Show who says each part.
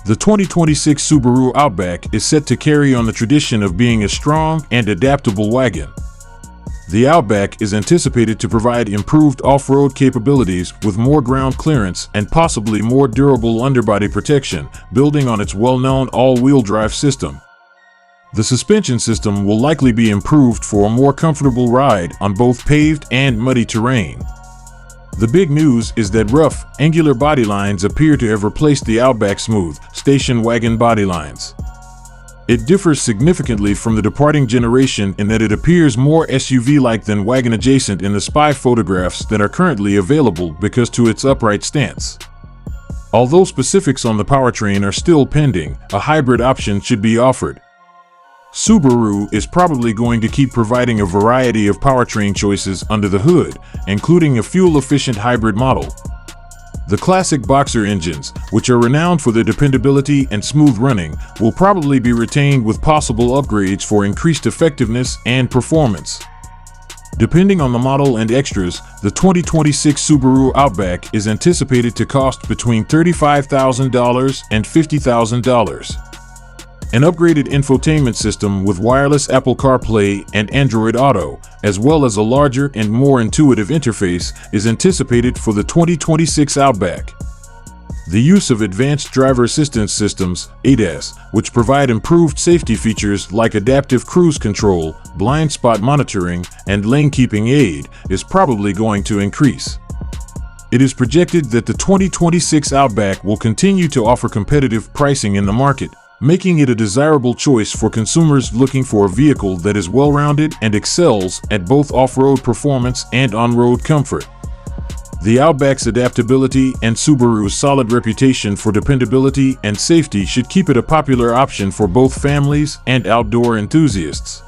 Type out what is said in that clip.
Speaker 1: The 2026 Subaru Outback is set to carry on the tradition of being a strong and adaptable wagon. The Outback is anticipated to provide improved off-road capabilities with more ground clearance and possibly more durable underbody protection, building on its well-known all-wheel drive system. The suspension system will likely be improved for a more comfortable ride on both paved and muddy terrain. The big news is that rough, angular bodylines appear to have replaced the Outback's smooth, station wagon bodylines. It differs significantly from the departing generation in that it appears more SUV-like than wagon-adjacent in the spy photographs that are currently available because to its upright stance. Although specifics on the powertrain are still pending, a hybrid option should be offered. Subaru is probably going to keep providing a variety of powertrain choices under the hood, including a fuel-efficient hybrid model. The classic boxer engines, which are renowned for their dependability and smooth running, will probably be retained with possible upgrades for increased effectiveness and performance. Depending on the model and extras, the 2026 Subaru Outback is anticipated to cost between $35,000 and $50,000. An upgraded infotainment system with wireless Apple CarPlay and Android Auto, as well as a larger and more intuitive interface, is anticipated for the 2026 Outback. The use of advanced driver assistance systems, ADAS, which provide improved safety features like adaptive cruise control, blind spot monitoring, and lane keeping aid, is probably going to increase. It is projected that the 2026 Outback will continue to offer competitive pricing in the market, making it a desirable choice for consumers looking for a vehicle that is well-rounded and excels at both off-road performance and on-road comfort. The Outback's adaptability and Subaru's solid reputation for dependability and safety should keep it a popular option for both families and outdoor enthusiasts.